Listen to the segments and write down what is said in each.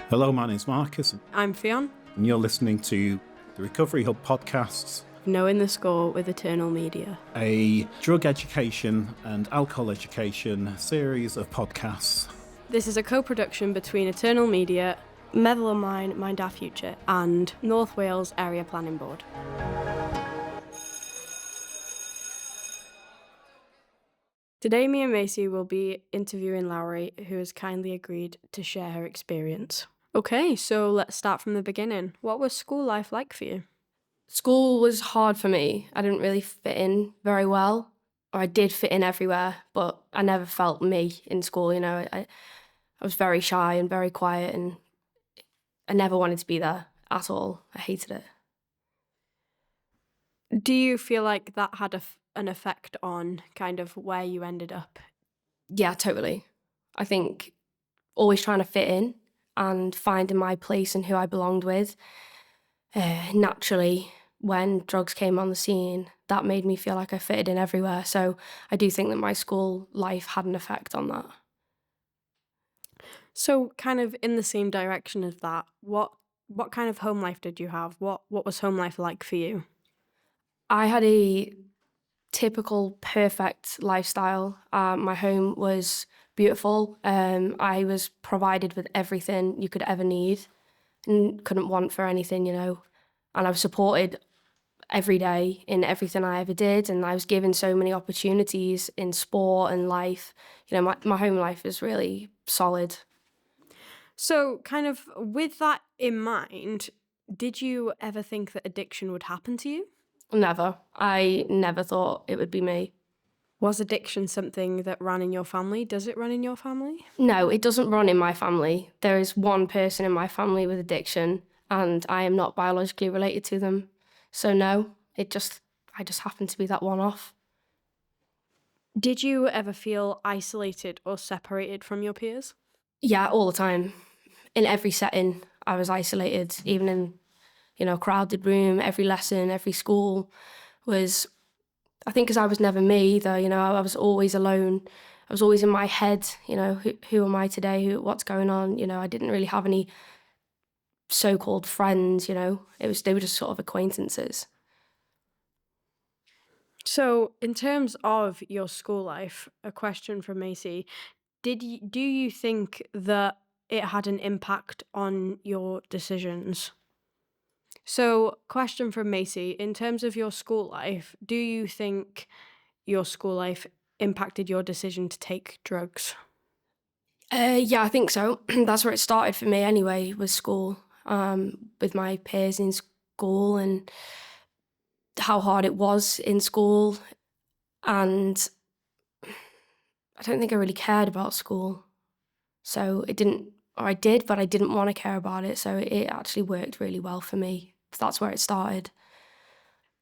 Hello, my name's Marcus, I'm Ffion. and you're listening to the Recovery Hub podcasts, Knowing the Score with Eternal Media. a drug education and alcohol education series of podcasts. This is a co-production between Eternal Media, Meddwl Ymlaen, Mind Our Future, and North Wales Area Planning Board. Today, me and Macy will be interviewing Lowri, who has kindly agreed to share her experience. Okay, so let's start from the beginning. What was school life like for you? School was hard for me. I didn't really fit in very well, or I did fit in everywhere, but I never felt me in school, you know. I was very shy and very quiet, and I never wanted to be there at all. I hated it. Do you feel like that had an effect on kind of where you ended up? Yeah, totally. I think always trying to fit in and finding my place and who I belonged with. Naturally, when drugs came on the scene, that made me feel like I fitted in everywhere. So I do think that my school life had an effect on that. So kind of in the same direction as that, what kind of home life did you have? What was home life like for you? I had a typical perfect lifestyle. My home was beautiful. I was provided with everything you could ever need and couldn't want for anything, you know. And I was supported every day in everything I ever did, and I was given so many opportunities in sport and life. You know, my home life is really solid. So kind of with that in mind, did you ever think that addiction would happen to you? Never. I never thought it would be me. Was addiction something that ran in your family? Does it run in your family? No, it doesn't run in my family. There is one person in my family with addiction, and I am not biologically related to them. So no, I just happened to be that one-off. Did you ever feel isolated or separated from your peers? Yeah, all the time. In every setting, I was isolated, even in, a crowded room. Every lesson, every school was, I think because I was never me either, I was always alone. I was always in my head, who am I today? What's going on? I didn't really have any so-called friends, they were just sort of acquaintances. So in terms of your school life, a question from Macy, do you think that it had an impact on your decisions? So, question from Macy, in terms of your school life, do you think your school life impacted your decision to take drugs? Yeah, I think so. That's where it started for me anyway, was school, with my peers in school and how hard it was in school. And I don't think I really cared about school. So I did, but I didn't want to care about it. So it actually worked really well for me. That's where it started.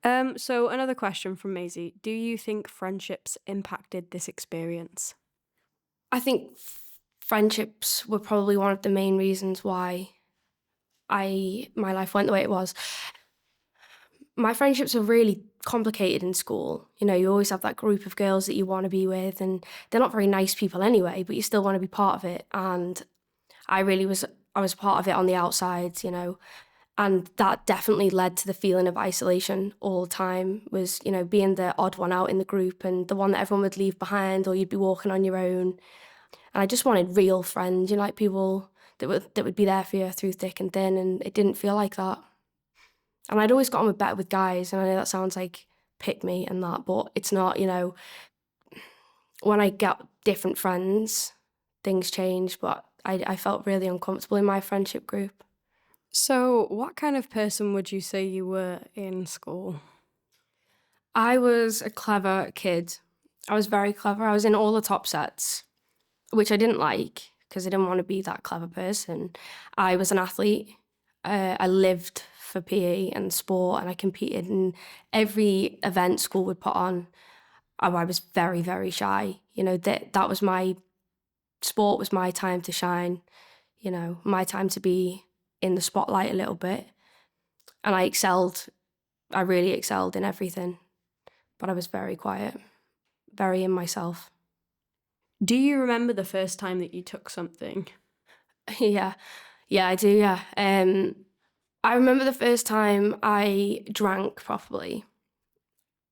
So another question from Maisie. Do you think friendships impacted this experience? I think friendships were probably one of the main reasons why my life went the way it was. My friendships are really complicated in school. You always have that group of girls that you want to be with, and they're not very nice people anyway, but you still want to be part of it. And I was part of it on the outside, and that definitely led to the feeling of isolation all the time, was, being the odd one out in the group and the one that everyone would leave behind, or you'd be walking on your own. And I just wanted real friends, like people that would be there for you through thick and thin, and it didn't feel like that. And I'd always gotten better with guys, and I know that sounds like pick me and that, but it's not, When I got different friends, things changed, but I felt really uncomfortable in my friendship group. So what kind of person would you say you were in school? I was a clever kid. I was very clever. I was in all the top sets, which I didn't like because I didn't want to be that clever person. I was an athlete. I lived for PE and sport, and I competed in every event school would put on. I was very, very shy. That was sport was my time to shine, my time to be in the spotlight a little bit. And I really excelled in everything, but I was very quiet, very in myself. Do you remember the first time that you took something? Yeah. Yeah, I do, yeah. I remember the first time I drank properly,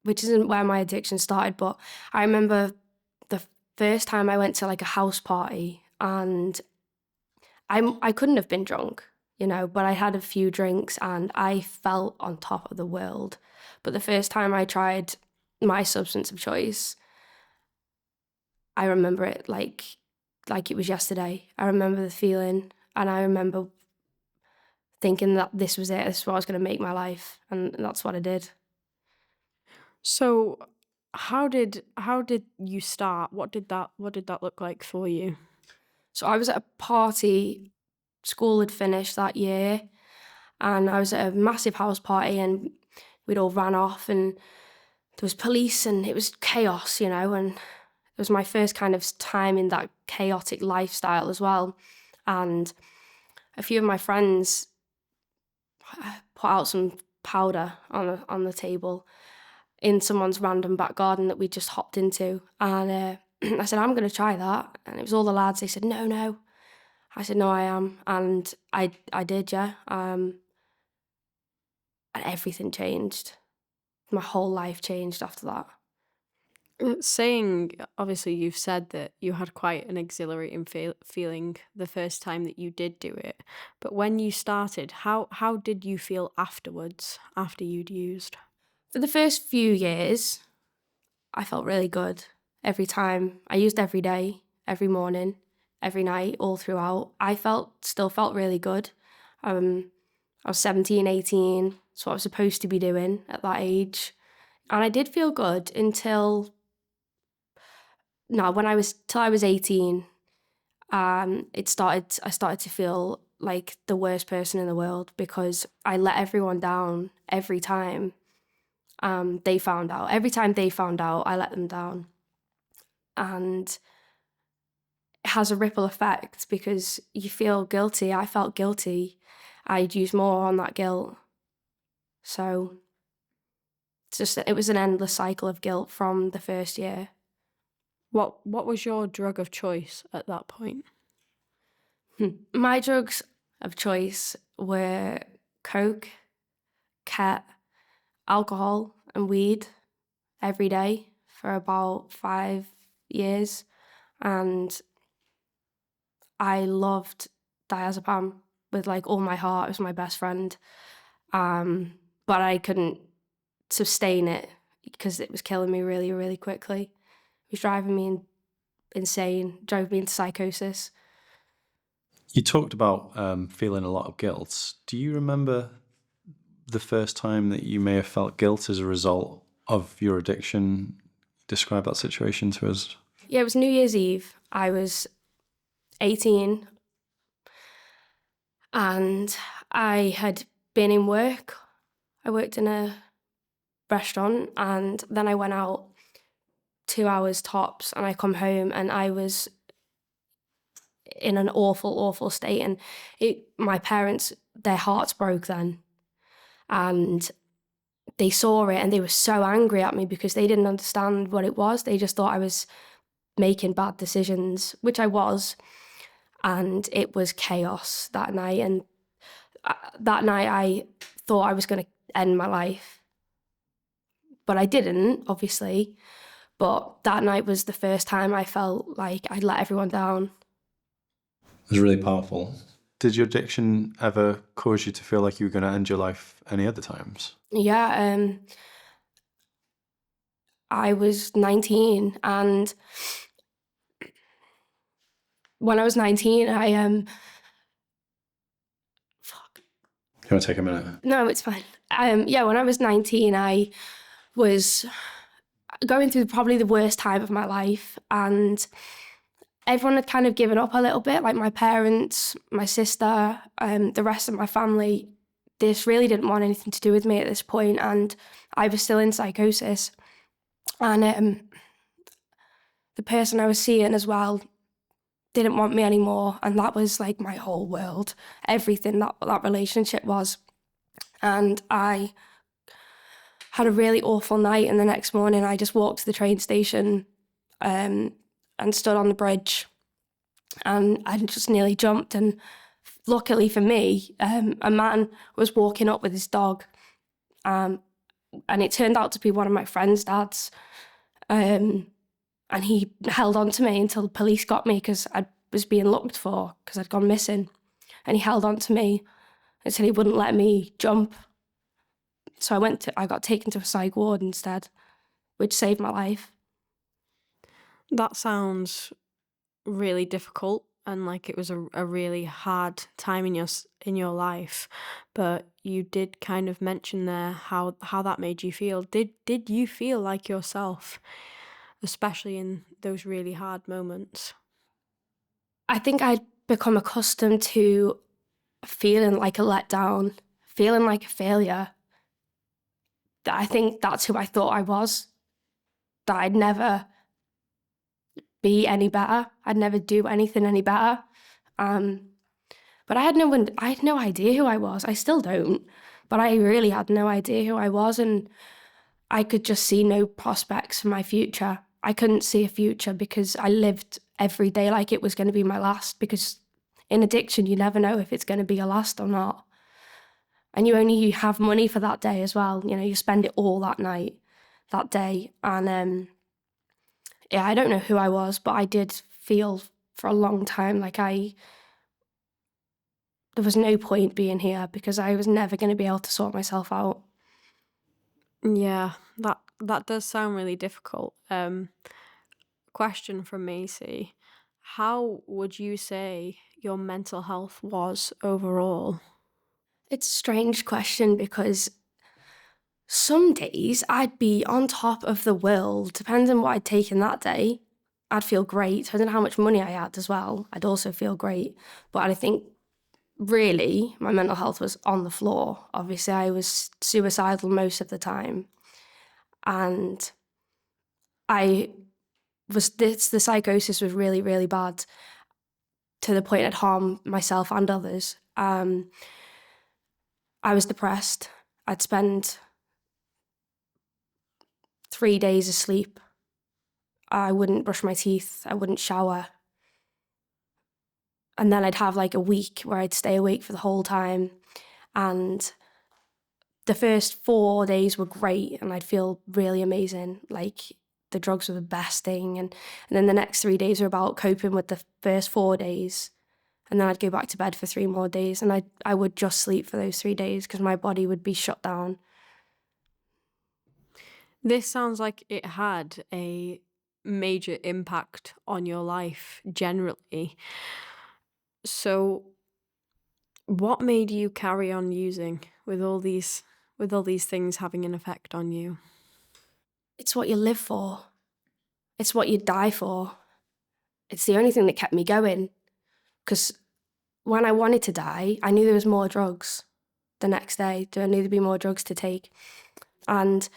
which isn't where my addiction started, but I remember the first time I went to like a house party, and I couldn't have been drunk, but I had a few drinks and I felt on top of the world. But the first time I tried my substance of choice, I remember it like it was yesterday. I remember the feeling, and I remember thinking that this was it. This is what I was going to make my life, and that's what I did. So, how did you start? What did that look like for you? So I was at a party. School had finished that year, and I was at a massive house party, and we'd all ran off, and there was police, and it was chaos, and it was my first kind of time in that chaotic lifestyle as well. And a few of my friends put out some powder on the table in someone's random back garden that we just hopped into. And I said, I'm going to try that. And it was all the lads. They said, no, no. I said, no, I am. And I did, yeah. And everything changed. My whole life changed after that. Saying, obviously, you've said that you had quite an exhilarating feeling the first time that you did do it. But when you started, how did you feel afterwards, after you'd used? For the first few years, I felt really good. Every time. I used every day, every morning, every night, all throughout. I still felt really good. I was 17, 18. That's what I was supposed to be doing at that age. And I did feel good till I was 18. I started to feel like the worst person in the world because I let everyone down every time they found out. Every time they found out, I let them down. And it has a ripple effect because you feel guilty. I felt guilty. I'd use more on that guilt. So it was an endless cycle of guilt from the first year. What was your drug of choice at that point? My drugs of choice were coke, ket, alcohol and weed every day for about 5 years. And I loved diazepam with like all my heart. It was my best friend. But I couldn't sustain it because it was killing me really, really quickly. It was driving me insane, drove me into psychosis. You talked about feeling a lot of guilt. Do you remember the first time that you may have felt guilt as a result of your addiction? Describe that situation to us. Yeah, it was New Year's Eve. I was 18 and I had been in work. I worked in a restaurant and then I went out 2 hours tops and I come home and I was in an awful, awful state. And my parents, their hearts broke then. And they saw it and they were so angry at me because they didn't understand what it was. They just thought I was making bad decisions, which I was. And it was chaos that night. And that night I thought I was going to end my life. But I didn't, obviously. But that night was the first time I felt like I'd let everyone down. It was really powerful. Did your addiction ever cause you to feel like you were going to end your life any other times? Yeah, I was 19 and when I was 19, fuck. You want to take a minute? No, it's fine. When I was 19, I was going through probably the worst time of my life and everyone had kind of given up a little bit, like my parents, my sister, the rest of my family. They just really didn't want anything to do with me at this point, and I was still in psychosis. And the person I was seeing as well didn't want me anymore, and that was like my whole world, everything that relationship was. And I had a really awful night, and the next morning I just walked to the train station and stood on the bridge, and I just nearly jumped and luckily for me, a man was walking up with his dog, and it turned out to be one of my friend's dads. And he held on to me until the police got me because I was being looked for because I'd gone missing. And he held on to me until he wouldn't let me jump. So I got taken to a psych ward instead, which saved my life. That sounds really difficult and like it was a really hard time in your life. But you did kind of mention there how that made you feel. Did you feel like yourself, especially in those really hard moments? I think I'd become accustomed to feeling like a letdown, feeling like a failure. I think that's who I thought I was, that I'd never be any better. I'd never do anything any better. But I had no idea who I was. I still don't, but I really had no idea who I was, and I could just see no prospects for my future. I couldn't see a future because I lived every day like it was going to be my last, because in addiction, you never know if it's going to be your last or not. And you only have money for that day as well. You know, you spend it all that night, that day. And yeah, I don't know who I was, but I did feel for a long time like there was no point being here because I was never going to be able to sort myself out. Yeah, that does sound really difficult. Question from Macy. How would you say your mental health was overall? It's a strange question because some days I'd be on top of the world, depending on what I'd taken that day. I'd feel great. Depending on how much money I had as well, I'd also feel great. But I think really my mental health was on the floor. Obviously, I was suicidal most of the time. And the psychosis was really, really bad, to the point I'd harm myself and others. I was depressed. I'd spend 3 days asleep. I wouldn't brush my teeth. I wouldn't shower. And then I'd have like a week where I'd stay awake for the whole time. And the first 4 days were great and I'd feel really amazing. Like the drugs were the best thing. And then the next 3 days were about coping with the first 4 days. And then I'd go back to bed for 3 more days. And I would just sleep for those 3 days because my body would be shut down. This sounds like it had a major impact on your life generally. So what made you carry on using with all these things having an effect on you? It's what you live for. It's what you die for. It's the only thing that kept me going. Because when I wanted to die, I knew there was more drugs the next day. I knew there'd be more drugs to take. And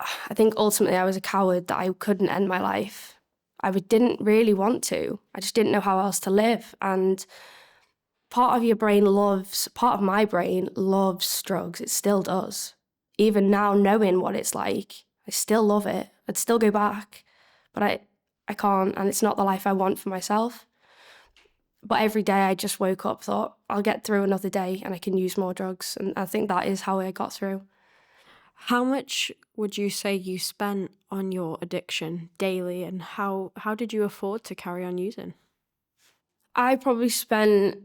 I think ultimately I was a coward that I couldn't end my life. I didn't really want to. I just didn't know how else to live. And part of my brain loves drugs. It still does. Even now, knowing what it's like, I still love it. I'd still go back, but I can't, and it's not the life I want for myself. But every day I just woke up, thought, I'll get through another day and I can use more drugs. And I think that is how I got through. How much would you say you spent on your addiction daily, and how did you afford to carry on using? I probably spent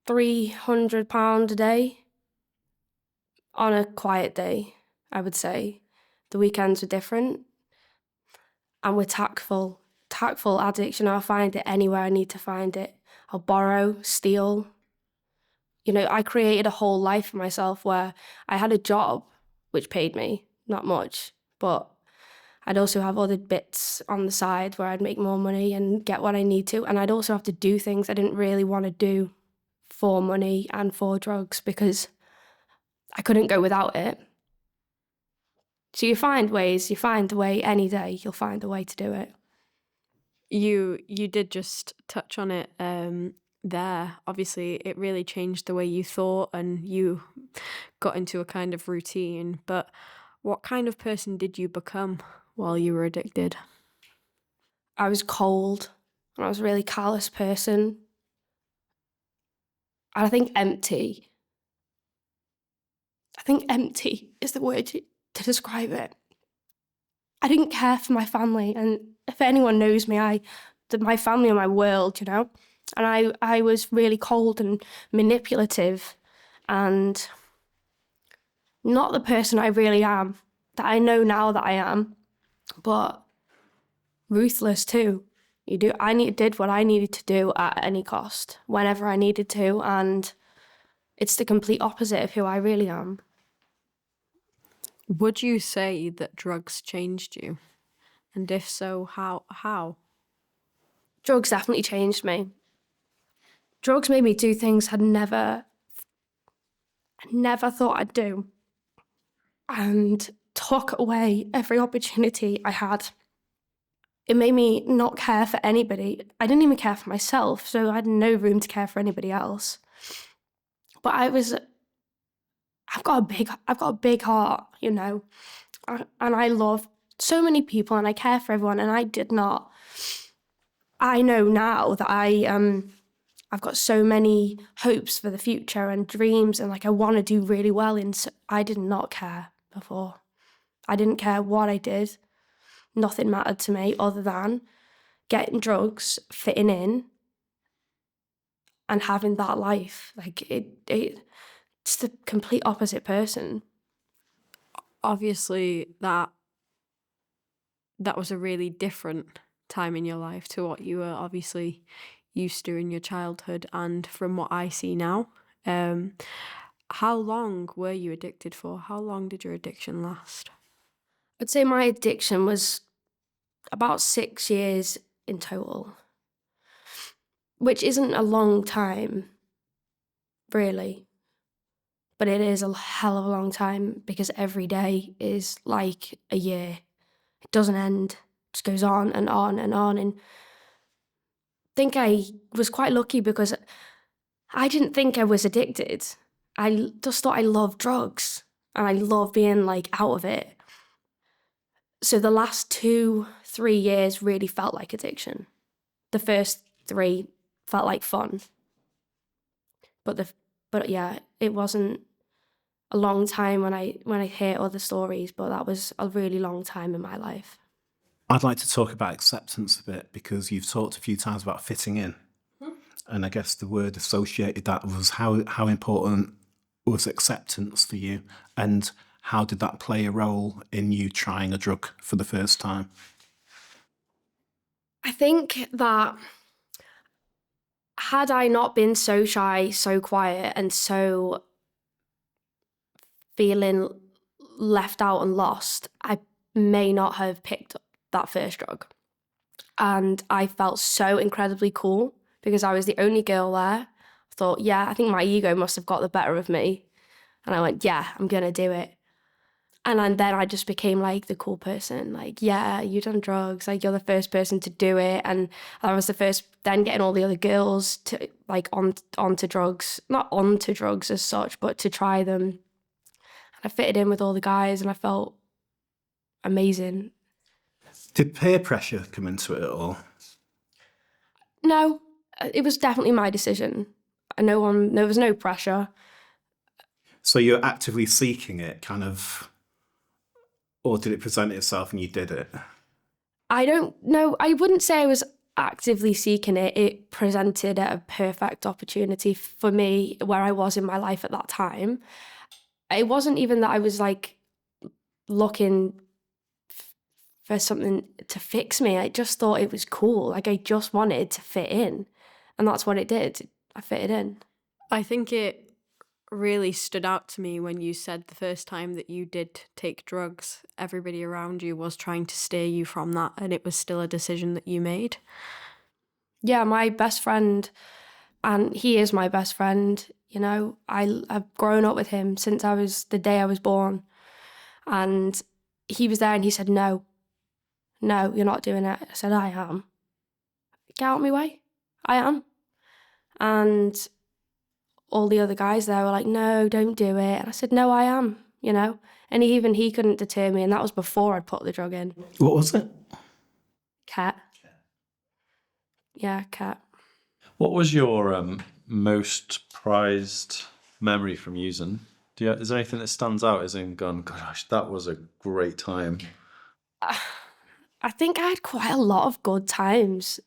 £300 a day on a quiet day, I would say. The weekends were different. And we're tactful addicts. You know, I'll find it anywhere I need to find it. I'll borrow, steal. You know, I created a whole life for myself where I had a job which paid me, not much, but I'd also have other bits on the side where I'd make more money and get what I need to. And I'd also have to do things I didn't really want to do for money and for drugs because I couldn't go without it. So you find the way any day, you'll find a way to do it. You did just touch on it there. Obviously, it really changed the way you thought and you got into a kind of routine. But what kind of person did you become while you were addicted? I was cold and I was a really callous person. And I think empty is the word to describe it. I didn't care for my family, and if anyone knows me, my family are my world, you know? And I was really cold and manipulative and not the person I really am, that I know now that I am, but ruthless too. I did what I needed to do at any cost, whenever I needed to, and it's the complete opposite of who I really am. Would you say that drugs changed you? And if so, how? Drugs definitely changed me. Drugs made me do things I'd never thought I'd do, and took away every opportunity I had. It made me not care for anybody. I didn't even care for myself, so I had no room to care for anybody else. But I've got a big heart, you know, and I love so many people and I care for everyone, and I did not. I know now that I've got so many hopes for the future and dreams, and like I want to do really well. I did not care before. I didn't care what I did. Nothing mattered to me other than getting drugs, fitting in, and having that life. Like it's the complete opposite person. Obviously, that was a really different time in your life to what you were obviously used to in your childhood, and from what I see now. How long were you addicted for? How long did your addiction last? I'd say my addiction was about 6 years in total, which isn't a long time, really. But it is a hell of a long time because every day is like a year. It doesn't end. It just goes on and on and on. And I think I was quite lucky because I didn't think I was addicted. I just thought I loved drugs and I loved being like out of it. So the last 2-3 years really felt like addiction. The first 3 felt like fun. But yeah, it wasn't a long time when I hear other stories, but that was a really long time in my life. I'd like to talk about acceptance a bit because you've talked a few times about fitting in. And I guess the word associated that was how important was acceptance for you, and how did that play a role in you trying a drug for the first time? I think that had I not been so shy, so quiet, and so feeling left out and lost, I may not have picked up that first drug. And I felt so incredibly cool because I was the only girl there. I thought, yeah, I think my ego must have got the better of me. And I went, yeah, I'm going to do it. And then I just became like the cool person. Like, yeah, you've done drugs. Like, you're the first person to do it. And I was the first, then getting all the other girls to like onto drugs. Not onto drugs as such, but to try them. And I fitted in with all the guys and I felt amazing. Did peer pressure come into it at all? No, it was definitely my decision. There was no pressure. So you're actively seeking it, kind of, or did it present itself and you did it? I don't know. I wouldn't say I was actively seeking it. It presented a perfect opportunity for me where I was in my life at that time. It wasn't even that I was like looking for something to fix me. I just thought it was cool. Like I just wanted to fit in. And that's what it did. I fitted in. I think it really stood out to me when you said the first time that you did take drugs, everybody around you was trying to steer you from that, and it was still a decision that you made. Yeah, my best friend, and he is my best friend, you know, I've grown up with him since the day I was born. And he was there and he said, no, you're not doing it. I said, I am. Get out of my way. I am. And all the other guys there were like, no, don't do it. And I said, no, I am, you know. And he couldn't deter me, and that was before I'd put the drug in. What was it? Cat. Yeah, cat. What was your most prized memory from using? Is there anything that stands out as in gone, gosh, that was a great time? I think I had quite a lot of good times.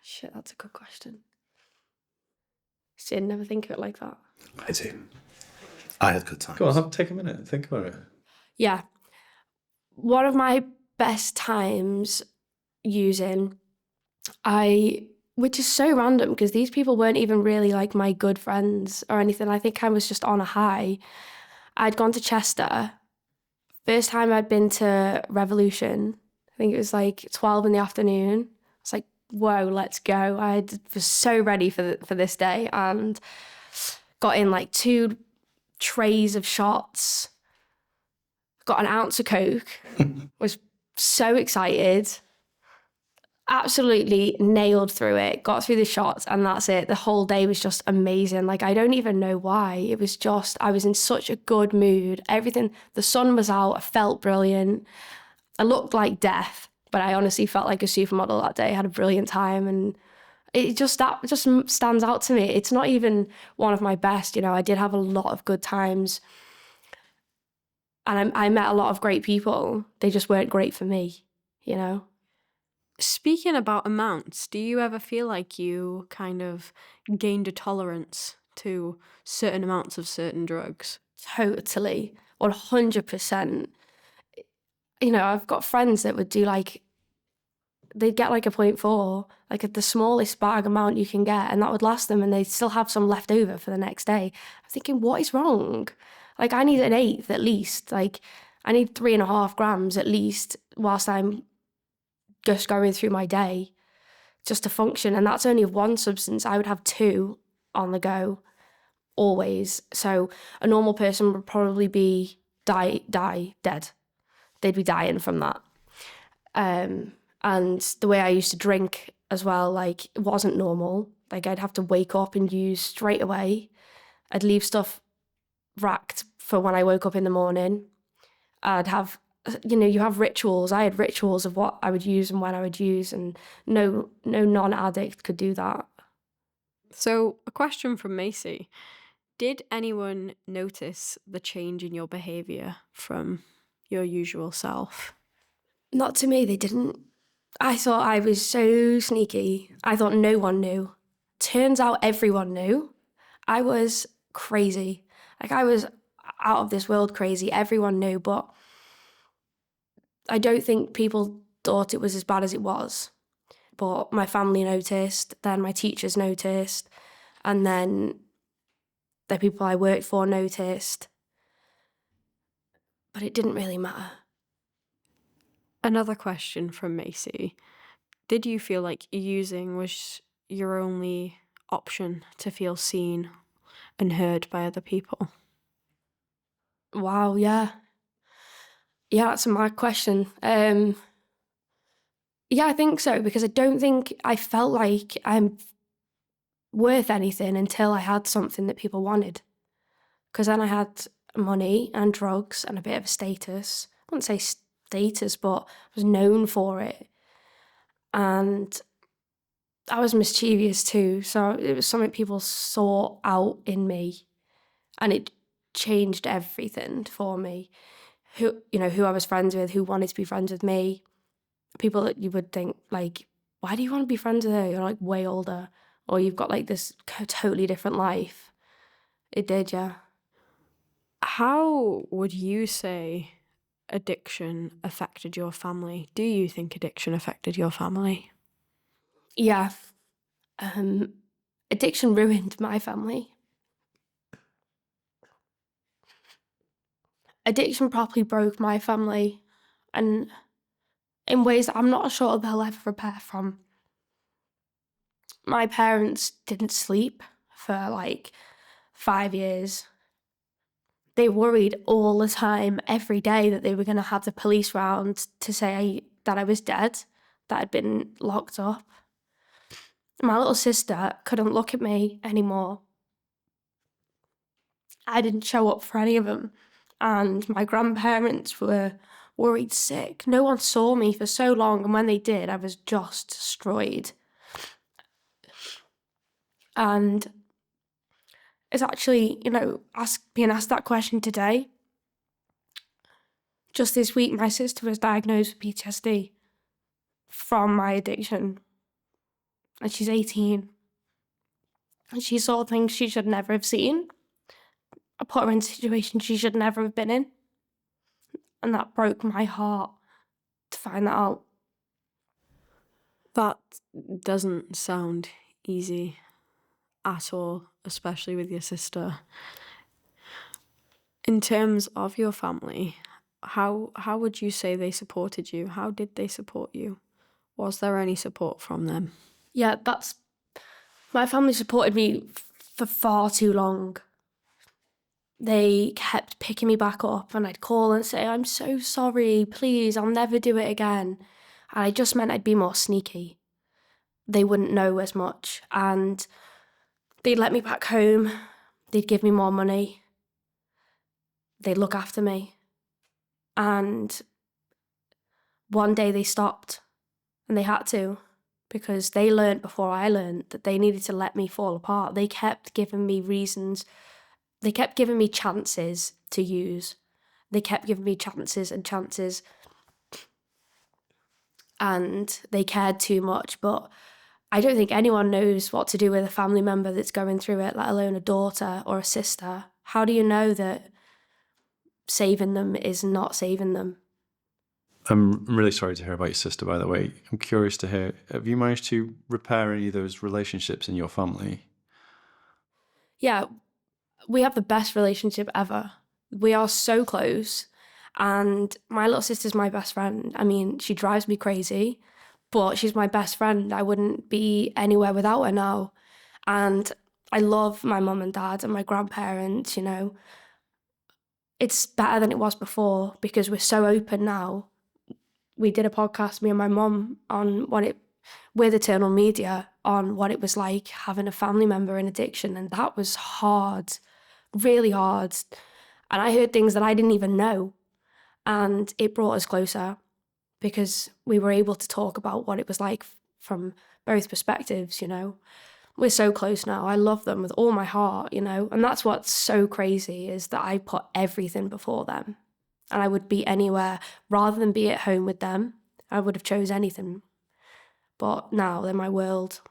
Shit, that's a good question. See, I never think of it like that. I do. I had good times. Go on, take a minute, think about it. Yeah. One of my best times using, which is so random because these people weren't even really like my good friends or anything. I think I was just on a high. I'd gone to Chester. First time I'd been to Revolution. I think it was like 12 in the afternoon. I was like, whoa, let's go. I was so ready for this day and got in like 2 trays of shots, got an ounce of Coke, was so excited, absolutely nailed through it, got through the shots, and that's it. The whole day was just amazing. Like, I don't even know why. It was just, I was in such a good mood. Everything, the sun was out, I felt brilliant. I looked like death, but I honestly felt like a supermodel that day. I had a brilliant time, and that just stands out to me. It's not even one of my best, I did have a lot of good times. And I met a lot of great people. They just weren't great for me, Speaking about amounts, do you ever feel like you kind of gained a tolerance to certain amounts of certain drugs? Totally, 100%. I've got friends that would do they'd get like a 0.4, like at the smallest bag amount you can get, and that would last them, and they'd still have some left over for the next day. I'm thinking, what is wrong? Like, I need an 1/8 at least. Like, I need 3.5 grams at least whilst I'm just going through my day just to function. And that's only of one substance. I would have 2 on the go always. So a normal person would probably be dead. They'd be dying from that. And the way I used to drink as well, like, it wasn't normal. Like, I'd have to wake up and use straight away. I'd leave stuff racked for when I woke up in the morning. I'd have, you have rituals. I had rituals of what I would use and when I would use, and no non-addict could do that. So, a question from Macy. Did anyone notice the change in your behaviour from your usual self? Not to me, they didn't. I thought I was so sneaky. I thought no one knew. Turns out everyone knew. I was crazy. Like, I was out of this world crazy. Everyone knew, but I don't think people thought it was as bad as it was. But my family noticed, then my teachers noticed, and then the people I worked for noticed. But it didn't really matter. Another question from Macy. Did you feel like using was your only option to feel seen and heard by other people? Wow, yeah. Yeah, that's a mad question. Yeah, I think so, because I don't think I felt like I'm worth anything until I had something that people wanted. Because then I had money and drugs and a bit of a status. I wouldn't say status, but I was known for it. And I was mischievous too, so it was something people saw out in me, and it changed everything for me. Who I was friends with, who wanted to be friends with me. People that you would think, like, why do you want to be friends with her? You're like way older, or you've got like this totally different life. It did, yeah. How would you say addiction affected your family? Do you think addiction affected your family? Yeah. Addiction ruined my family. Addiction properly broke my family, and in ways that I'm not sure they'll ever repair from. My parents didn't sleep for like 5 years. They worried all the time, every day, that they were going to have the police round to say that I was dead, that I'd been locked up. My little sister couldn't look at me anymore. I didn't show up for any of them. And my grandparents were worried sick. No one saw me for so long, and when they did, I was just destroyed. And is actually, being asked that question today. Just this week, my sister was diagnosed with PTSD from my addiction. And she's 18. And she saw things she should never have seen. I put her in situations she should never have been in. And that broke my heart to find that out. That doesn't sound easy at all, especially with your sister. In terms of your family, how would you say they supported you? How did they support you? Was there any support from them? Yeah, my family supported me for far too long. They kept picking me back up, and I'd call and say, I'm so sorry, please, I'll never do it again. And it just meant I'd be more sneaky. They wouldn't know as much, and they'd let me back home. They'd give me more money. They'd look after me. And one day they stopped, and they had to, because they learned before I learned that they needed to let me fall apart. They kept giving me reasons. They kept giving me chances to use. They kept giving me chances and chances. And they cared too much. But I don't think anyone knows what to do with a family member that's going through it, let alone a daughter or a sister. How do you know that saving them is not saving them? I'm really sorry to hear about your sister, by the way. I'm curious to hear, have you managed to repair any of those relationships in your family? Yeah, we have the best relationship ever. We are so close. And my little sister's my best friend. I mean, she drives me crazy, but she's my best friend. I wouldn't be anywhere without her now. And I love my mum and dad and my grandparents, It's better than it was before because we're so open now. We did a podcast, me and my mum, with Eternal Media, on what it was like having a family member in addiction. And that was hard, really hard. And I heard things that I didn't even know. And it brought us closer because we were able to talk about what it was like from both perspectives, We're so close now. I love them with all my heart, And that's what's so crazy, is that I put everything before them. And I would be anywhere rather than be at home with them. I would have chose anything. But now they're my world.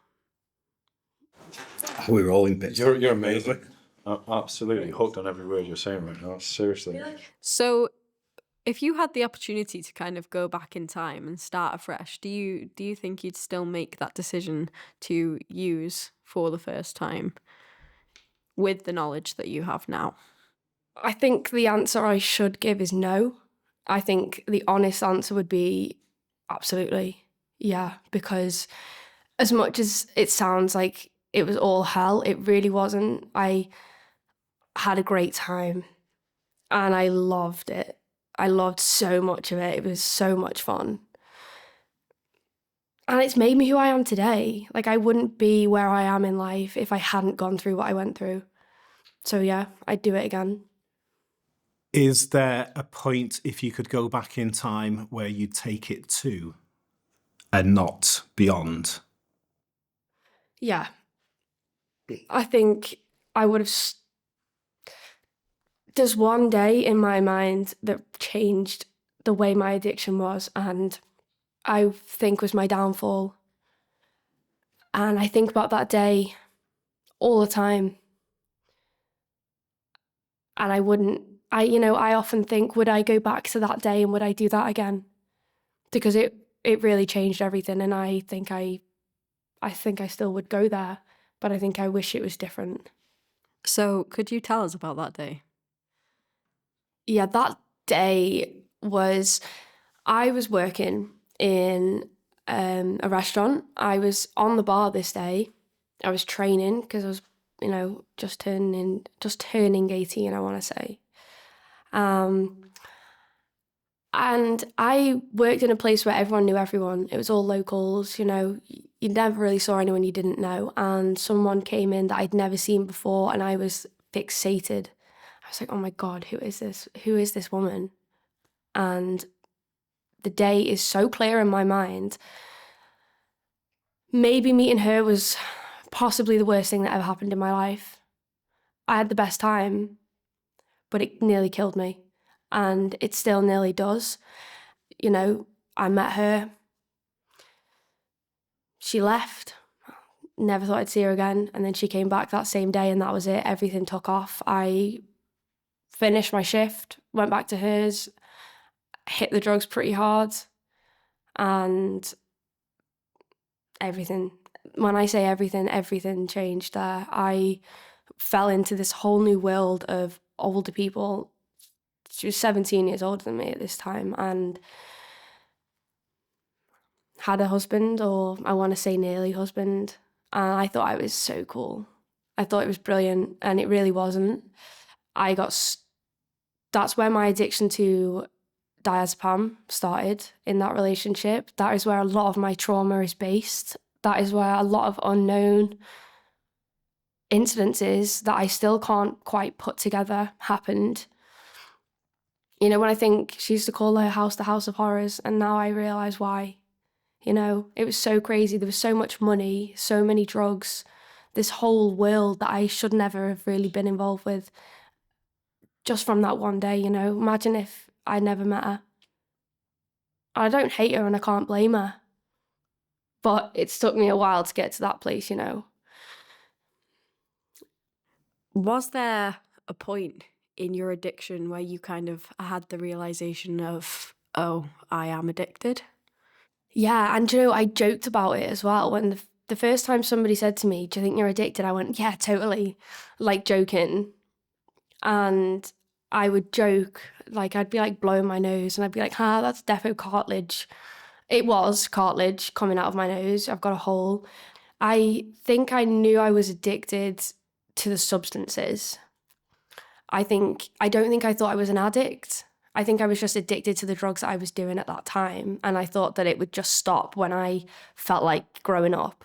We're all in bits. You're amazing. I'm absolutely hooked on every word you're saying right now. Seriously. So if you had the opportunity to kind of go back in time and start afresh, do you think you'd still make that decision to use for the first time with the knowledge that you have now? I think the answer I should give is no. I think the honest answer would be absolutely, yeah, because as much as it sounds like it was all hell, it really wasn't. I had a great time and I loved it. I loved so much of it. It was so much fun. And it's made me who I am today. Like, I wouldn't be where I am in life if I hadn't gone through what I went through. So yeah, I'd do it again. Is there a point, if you could go back in time, where you'd take it to and not beyond? Yeah. I think I would have... There's one day in my mind that changed the way my addiction was, and I think was my downfall. And I think about that day all the time. And I often think, would I go back to that day and would I do that again? Because it really changed everything, and I think I still would go there, but I think I wish it was different. So could you tell us about that day? Yeah, that day I was working in a restaurant. I was on the bar this day. I was training because I was, just turning 18, I want to say. And I worked in a place where everyone knew everyone. It was all locals, you never really saw anyone you didn't know. And someone came in that I'd never seen before, and I was fixated. I was like, oh my God, who is this? Who is this woman? And the day is so clear in my mind. Maybe meeting her was possibly the worst thing that ever happened in my life. I had the best time, but it nearly killed me. And it still nearly does. You know, I met her. She left. Never thought I'd see her again. And then she came back that same day, and that was it. Everything took off. I finished my shift, went back to hers, hit the drugs pretty hard, and everything. When I say everything, everything changed there. I fell into this whole new world of older people. She was 17 years older than me at this time and had a husband, or I want to say nearly husband. And I thought I was so cool. I thought it was brilliant, and it really wasn't. That's where my addiction to diazepam started, in that relationship. That is where a lot of my trauma is based. That is where a lot of unknown incidences that I still can't quite put together happened. You know, when I think she used to call her house the House of Horrors, and now I realise why. You know, it was so crazy. There was so much money, so many drugs, this whole world that I should never have really been involved with, just from that one day, you know. Imagine if I never met her. I don't hate her and I can't blame her. But it's took me a while to get to that place, you know. Was there a point in your addiction where you kind of had the realization of, oh, I am addicted? Yeah, and you know, I joked about it as well. When the first time somebody said to me, do you think you're addicted? I went, yeah, totally, like joking. And I would joke, like I'd be like blowing my nose and I'd be like, that's defo cartilage. It was cartilage coming out of my nose. I've got a hole. I think I knew I was addicted to the substances. I don't think I thought I was an addict. I think I was just addicted to the drugs that I was doing at that time. And I thought that it would just stop when I felt like growing up.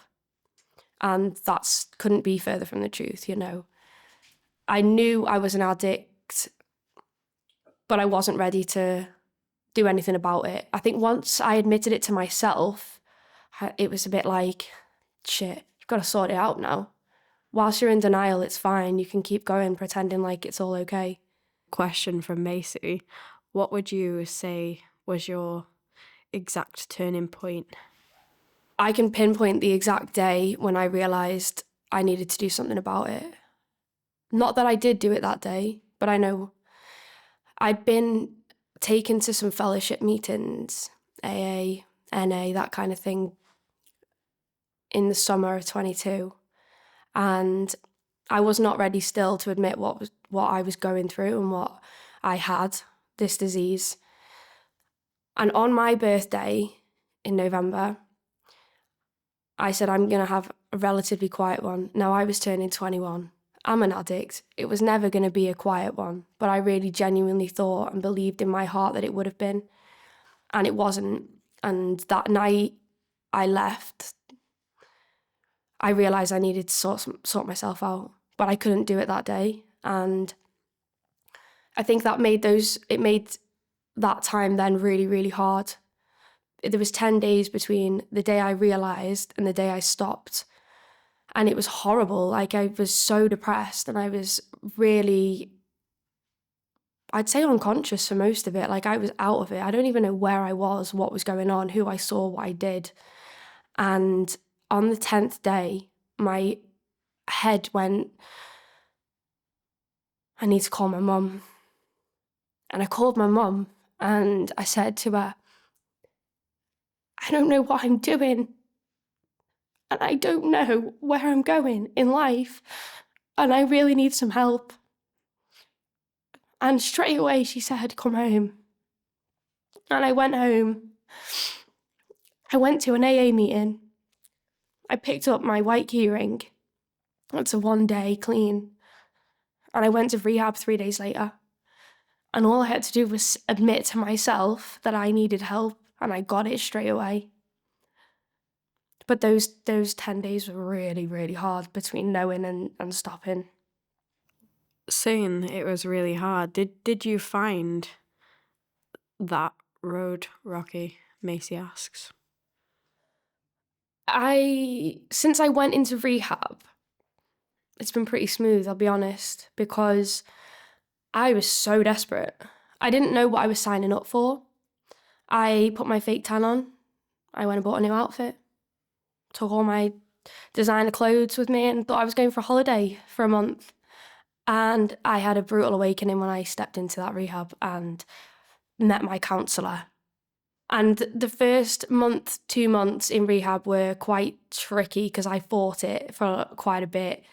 And that's couldn't be further from the truth, you know. I knew I was an addict, but I wasn't ready to do anything about it. I think once I admitted it to myself, it was a bit like, shit, you've got to sort it out now. Whilst you're in denial, it's fine. You can keep going, pretending like it's all okay. Question from Macy. What would you say was your exact turning point? I can pinpoint the exact day when I realised I needed to do something about it. Not that I did do it that day, but I know I'd been taken to some fellowship meetings, AA, NA, that kind of thing, in the summer of 22. And I was not ready still to admit what I was going through and what I had, this disease. And on my birthday in November, I said, I'm going to have a relatively quiet one. Now, I was turning 21. I'm an addict. It was never going to be a quiet one, but I really genuinely thought and believed in my heart that it would have been. And it wasn't. And that night I left, I realised I needed to sort myself out, but I couldn't do it that day. And I think it made that time then really, really hard. There was 10 days between the day I realised and the day I stopped. And it was horrible. Like, I was so depressed and I was really, I'd say, unconscious for most of it. Like, I was out of it. I don't even know where I was, what was going on, who I saw, what I did. And on the 10th day, my head went, I need to call my mum. And I called my mum and I said to her, I don't know what I'm doing. And I don't know where I'm going in life. And I really need some help. And straight away she said, come home. And I went home. I went to an AA meeting. I picked up my white keyring. It's a 1 day clean. And I went to rehab 3 days later. And all I had to do was admit to myself that I needed help, and I got it straight away. But those 10 days were really, really hard between knowing and stopping. Saying it was really hard, did you find that road rocky? Macy asks. Since I went into rehab, It's been pretty smooth, I'll be honest, because I was so desperate. I didn't know what I was signing up for. I put my fake tan on. I went and bought a new outfit. Took all my designer clothes with me and thought I was going for a holiday for a month. And I had a brutal awakening when I stepped into that rehab and met my counsellor. And the first month, 2 months in rehab were quite tricky because I fought it for quite a bit.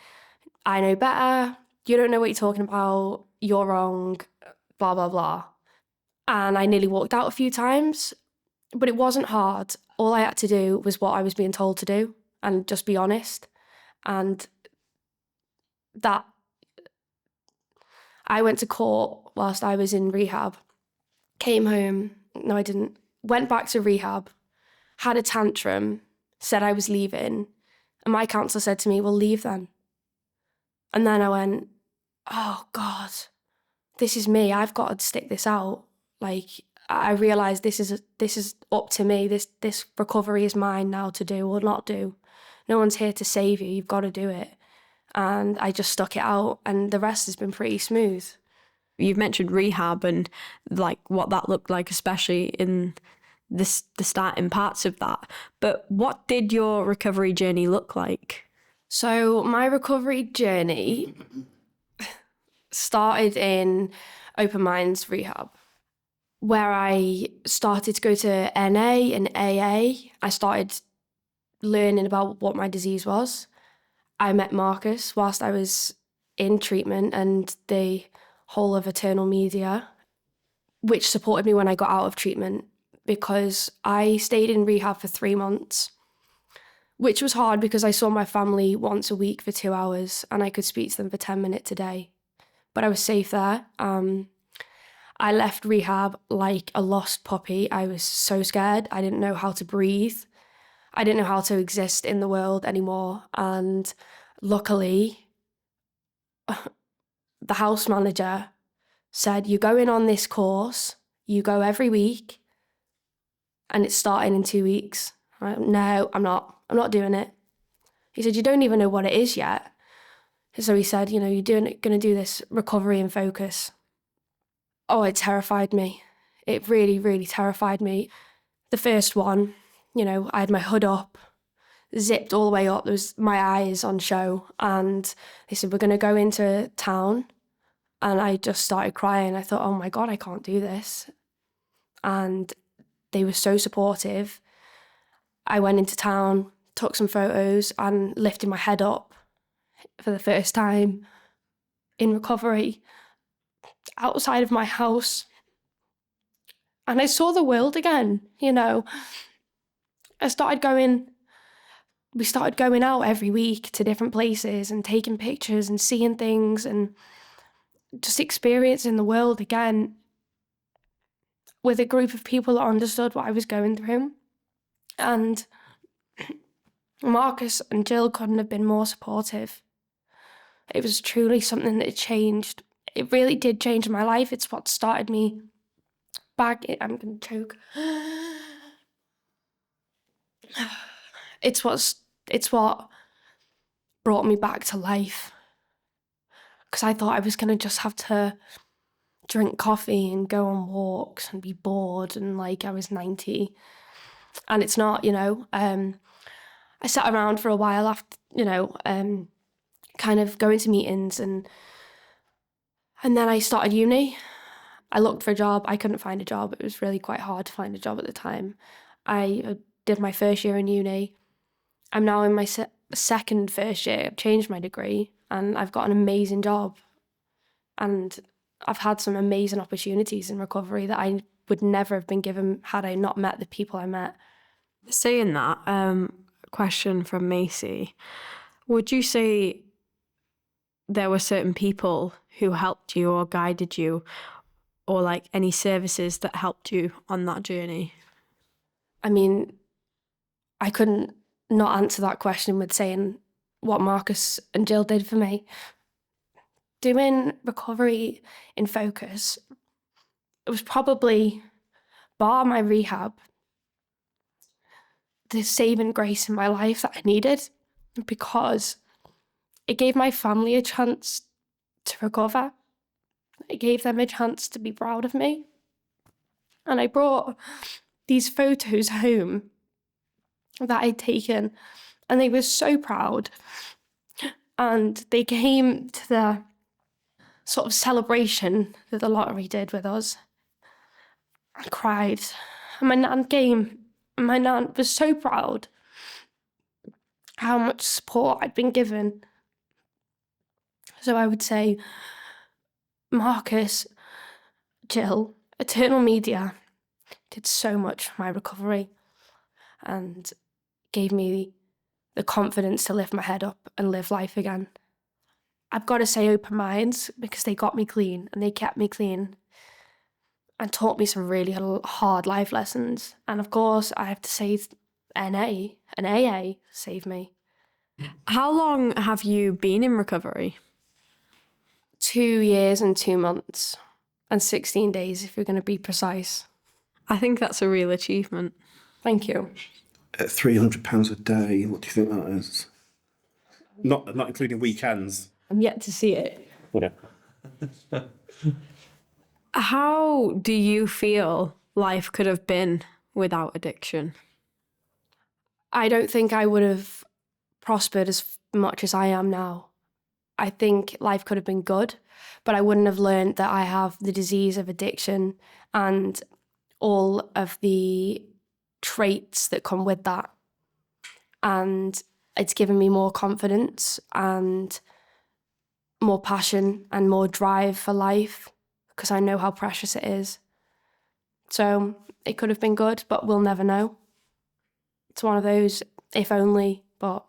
I know better, you don't know what you're talking about, you're wrong, blah, blah, blah. And I nearly walked out a few times, but it wasn't hard. All I had to do was what I was being told to do and just be honest. And that, I went to court whilst I was in rehab, came home, no I didn't, went back to rehab, had a tantrum, said I was leaving, and my counsellor said to me, well, leave then. And then I went, oh God, this is me, I've got to stick this out. Like, I realised this is up to me, this recovery is mine now to do or not do. No one's here to save you, you've got to do it. And I just stuck it out, and the rest has been pretty smooth. You've mentioned rehab and like what that looked like, especially in the starting parts of that. But what did your recovery journey look like? So my recovery journey started in Open Minds Rehab, where I started to go to NA and AA. I started learning about what my disease was. I met Marcus whilst I was in treatment and the whole of Eternal Media, which supported me when I got out of treatment, because I stayed in rehab for 3 months, which was hard because I saw my family once a week for 2 hours and I could speak to them for 10 minutes a day. But I was safe there. I left rehab like a lost puppy. I was so scared. I didn't know how to breathe. I didn't know how to exist in the world anymore. And luckily, the house manager said, you're going on this course, you go every week, and it's starting in 2 weeks. I went, no, I'm not doing it. He said, you don't even know what it is yet. So he said, you know, you're going to do this recovery and focus. Oh, it terrified me. It really, really terrified me. The first one, you know, I had my hood up, zipped all the way up. There was my eyes on show. And they said, we're going to go into town. And I just started crying. I thought, oh my God, I can't do this. And they were so supportive. I went into town, took some photos and lifted my head up for the first time in recovery outside of my house. And I saw the world again, you know. We started going out every week to different places and taking pictures and seeing things and just experiencing the world again with a group of people that understood what I was going through. And Marcus and Jill couldn't have been more supportive. It was truly something that changed. It really did change my life. It's what started me back. I'm going to choke. It's what brought me back to life. Because I thought I was going to just have to drink coffee and go on walks and be bored and like I was 90. And it's not, you know. I sat around for a while after, you know, kind of going to meetings and then I started uni. I looked for a job. I couldn't find a job. It was really quite hard to find a job at the time. I did my first year in uni. I'm now in my second first year. I've changed my degree and I've got an amazing job. And I've had some amazing opportunities in recovery that I would never have been given had I not met the people I met. Saying that, question from Macy, would you say there were certain people who helped you or guided you, or like any services that helped you on that journey? I mean, I couldn't not answer that question with saying what Marcus and Jill did for me. Doing recovery in focus, it was probably, bar my rehab, the saving grace in my life that I needed, because It gave my family a chance to recover. It gave them a chance to be proud of me. And I brought these photos home that I'd taken, and they were so proud. And they came to the sort of celebration that the Lowri did with us. I cried. And my nan came, and my nan was so proud how much support I'd been given. So I would say, Marcus, Jill, Eternal Media did so much for my recovery and gave me the confidence to lift my head up and live life again. I've got to say Open Minds, because they got me clean and they kept me clean and taught me some really hard life lessons. And of course, I have to say NA and AA saved me. How long have you been in recovery? 2 years and 2 months and 16 days, if you're going to be precise. I think that's a real achievement. Thank you. At £300 a day, what do you think that is? Not including weekends. I'm yet to see it. Yeah. How do you feel life could have been without addiction? I don't think I would have prospered as much as I am now. I think life could have been good, but I wouldn't have learned that I have the disease of addiction and all of the traits that come with that. And it's given me more confidence and more passion and more drive for life, because I know how precious it is. So it could have been good, but we'll never know. It's one of those, if only, but...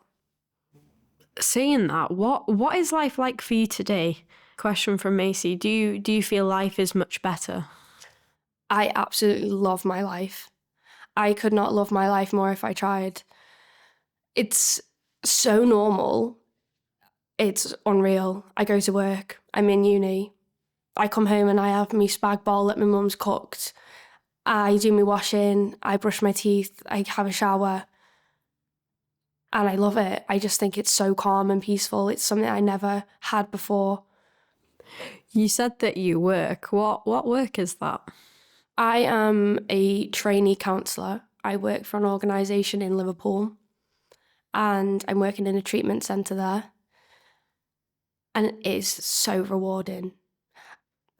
Saying that, what is life like for you today? Question from Macy. Do you feel life is much better? I absolutely love my life. I could not love my life more if I tried. It's so normal. It's unreal. I go to work. I'm in uni. I come home and I have me spag bol that my mum's cooked. I do my washing. I brush my teeth. I have a shower. And I love it. I just think it's so calm and peaceful. It's something I never had before. You said that you work. What work is that? I am a trainee counsellor. I work for an organisation in Liverpool, and I'm working in a treatment centre there. And it is so rewarding.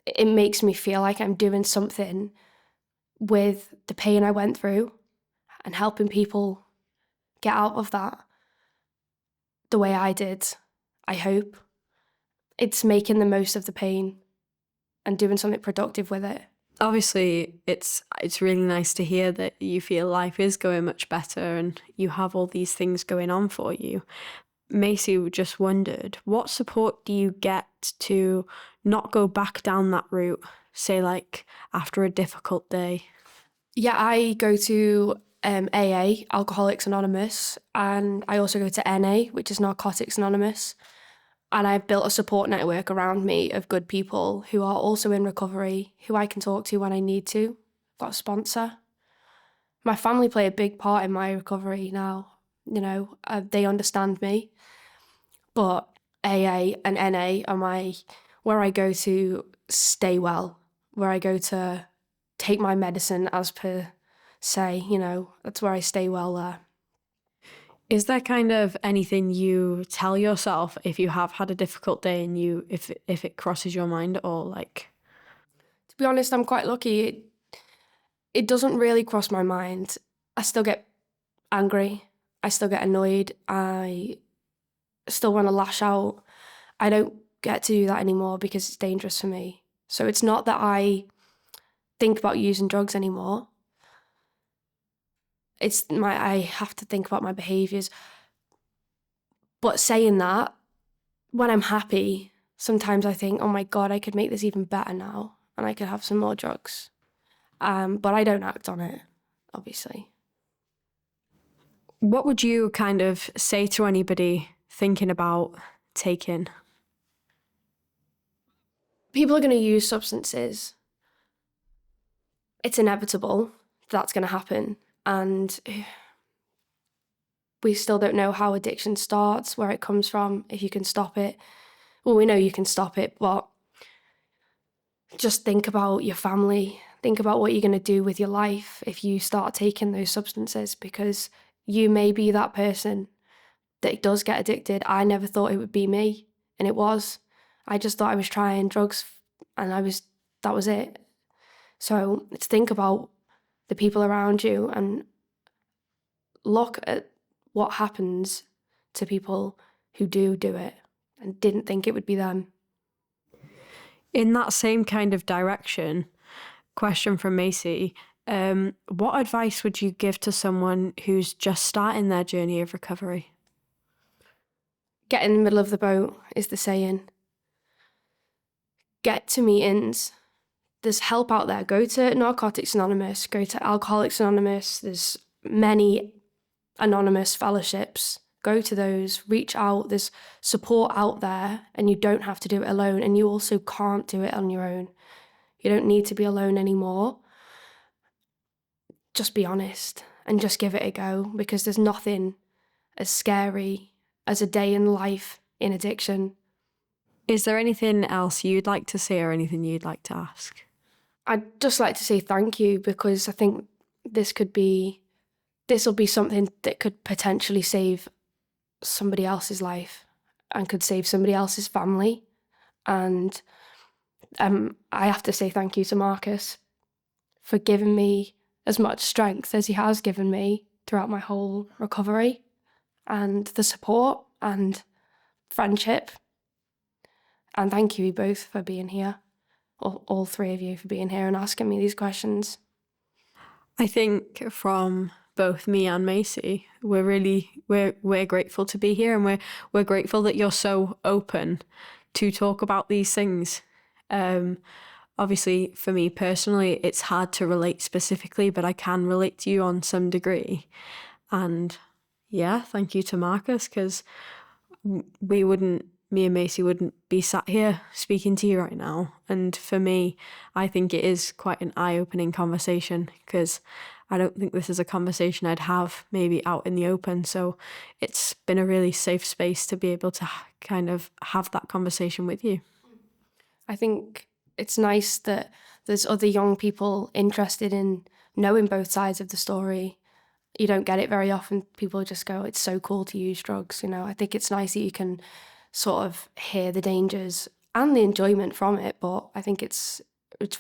It makes me feel like I'm doing something with the pain I went through and helping people get out of that the way I did, I hope. It's making the most of the pain and doing something productive with it. Obviously, it's really nice to hear that you feel life is going much better and you have all these things going on for you. Macy just wondered, what support do you get to not go back down that route, say like after a difficult day? Yeah, I go to AA, Alcoholics Anonymous, and I also go to NA, which is Narcotics Anonymous. And I've built a support network around me of good people who are also in recovery, who I can talk to when I need to. I've got a sponsor. My family play a big part in my recovery now. You know, they understand me. But AA and NA are where I go to stay well, where I go to take my medicine as per say, you know, that's where I stay well there. Is there kind of anything you tell yourself if you have had a difficult day and if it crosses your mind at all? Like, to be honest, I'm quite lucky. It doesn't really cross my mind. I still get angry. I still get annoyed. I still want to lash out. I don't get to do that anymore because it's dangerous for me. So it's not that I think about using drugs anymore. I have to think about my behaviours. But saying that, when I'm happy, sometimes I think, oh my God, I could make this even better now and I could have some more drugs. But I don't act on it, obviously. what would you kind of say to anybody thinking about taking? People are going to use substances. It's inevitable that's going to happen. And we still don't know how addiction starts, where it comes from, if you can stop it. Well, we know you can stop it, but just think about your family. Think about what you're going to do with your life if you start taking those substances, because you may be that person that does get addicted. I never thought it would be me, and it was. I just thought I was trying drugs, and that was it. So think about the people around you and look at what happens to people who do it and didn't think it would be them. In that same kind of direction, question from Macy, what advice would you give to someone who's just starting their journey of recovery? Get in the middle of the boat is the saying. Get to meetings. There's help out there. Go to Narcotics Anonymous, go to Alcoholics Anonymous. There's many anonymous fellowships. Go to those, reach out. There's support out there, and you don't have to do it alone. And you also can't do it on your own. You don't need to be alone anymore. Just be honest and just give it a go, because there's nothing as scary as a day in life in addiction. Is there anything else you'd like to say or anything you'd like to ask? I'd just like to say thank you, because I think this will be something that could potentially save somebody else's life and could save somebody else's family. And I have to say thank you to Marcus for giving me as much strength as he has given me throughout my whole recovery, and the support and friendship. And thank you both for being here, all three of you for being here and asking me these questions. I think from both me and Macy, we're grateful to be here, and we're grateful that you're so open to talk about these things. Obviously, for me personally, it's hard to relate specifically, but I can relate to you on some degree. And yeah, thank you to Marcus, because me and Macy wouldn't be sat here speaking to you right now. And for me, I think it is quite an eye-opening conversation, because I don't think this is a conversation I'd have maybe out in the open. So it's been a really safe space to be able to kind of have that conversation with you. I think it's nice that there's other young people interested in knowing both sides of the story. You don't get it very often. People just go, it's so cool to use drugs. You know, I think it's nice that you can sort of hear the dangers and the enjoyment from it. But I think it's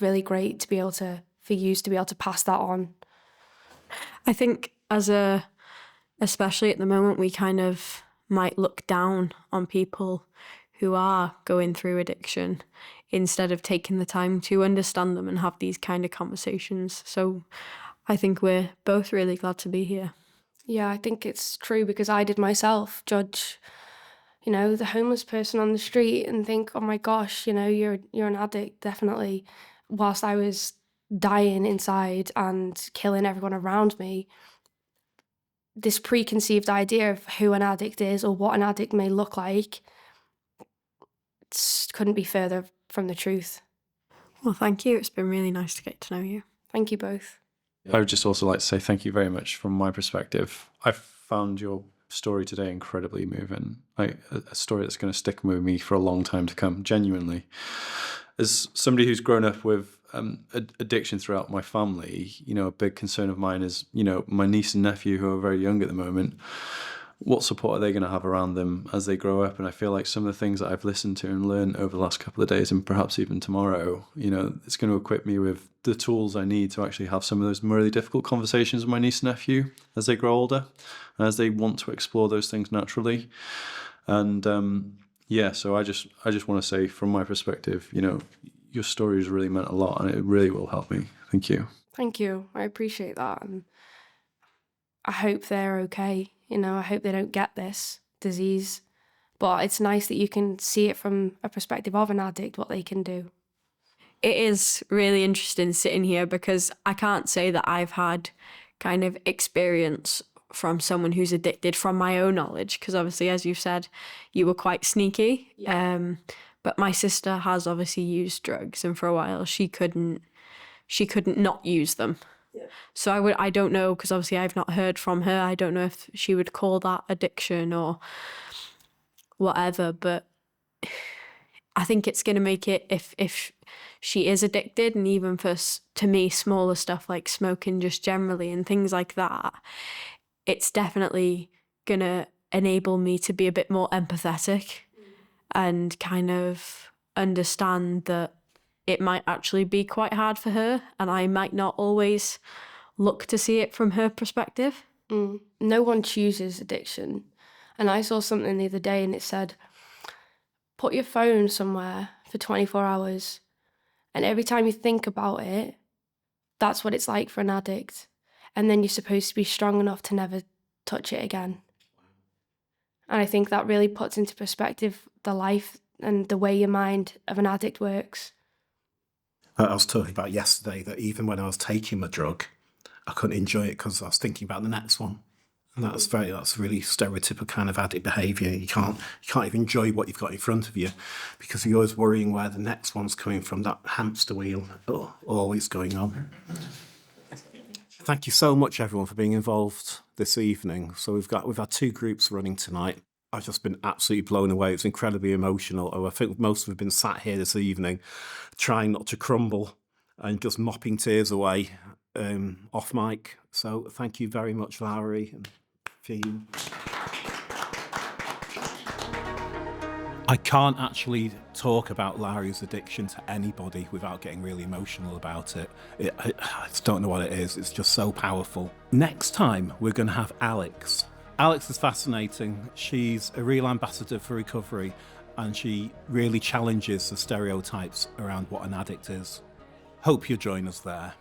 really great to be able to, for you to be able to pass that on. I think especially at the moment, we kind of might look down on people who are going through addiction instead of taking the time to understand them and have these kind of conversations. So I think we're both really glad to be here. Yeah, I think it's true, because I did myself judge, the homeless person on the street and think, oh my gosh, you're an addict, definitely. Whilst I was dying inside and killing everyone around me, this preconceived idea of who an addict is or what an addict may look like couldn't be further from the truth. Well, thank you. It's been really nice to get to know you. Thank you both. I would just also like to say thank you very much from my perspective. I found your story today incredibly moving. A story that's going to stick with me for a long time to come, genuinely. As somebody who's grown up with addiction throughout my family, a big concern of mine is, my niece and nephew who are very young at the moment, what support are they going to have around them as they grow up? And I feel like some of the things that I've listened to and learned over the last couple of days, and perhaps even tomorrow, it's going to equip me with the tools I need to actually have some of those really difficult conversations with my niece and nephew as they grow older and as they want to explore those things naturally. And so I just want to say, from my perspective, your story has really meant a lot, and it really will help me. Thank you. Thank you. I appreciate that. And I hope they're okay. I hope they don't get this disease. But it's nice that you can see it from a perspective of an addict, what they can do. It is really interesting sitting here, because I can't say that I've had kind of experience from someone who's addicted from my own knowledge, because obviously, as you've said, you were quite sneaky. Yeah. But my sister has obviously used drugs, and for a while she couldn't not use them. So I don't know, because obviously I've not heard from her. I don't know if she would call that addiction or whatever, but I think it's going to make it, if she is addicted, and even for, to me, smaller stuff like smoking just generally and things like that, it's definitely going to enable me to be a bit more empathetic and kind of understand that it might actually be quite hard for her, and I might not always look to see it from her perspective. No one chooses addiction. And I saw something the other day and it said, put your phone somewhere for 24 hours. And every time you think about it, that's what it's like for an addict. And then you're supposed to be strong enough to never touch it again. And I think that really puts into perspective the life and the way your mind of an addict works. I was talking about yesterday that even when I was taking my drug, I couldn't enjoy it because I was thinking about the next one. And that's really stereotypical kind of addict behaviour. You can't even enjoy what you've got in front of you because you're always worrying where the next one's coming from, that hamster wheel always going on. Thank you so much, everyone, for being involved this evening. So we've had 2 groups running tonight. I've just been absolutely blown away. It's incredibly emotional. I think most of them have been sat here this evening trying not to crumble and just mopping tears away off mic. So thank you very much, Lowri and Ffion. I can't actually talk about Lowri's addiction to anybody without getting really emotional about it. I just don't know what it is. It's just so powerful. Next time, we're going to have Alex. Alex is fascinating. She's a real ambassador for recovery, and she really challenges the stereotypes around what an addict is. Hope you'll join us there.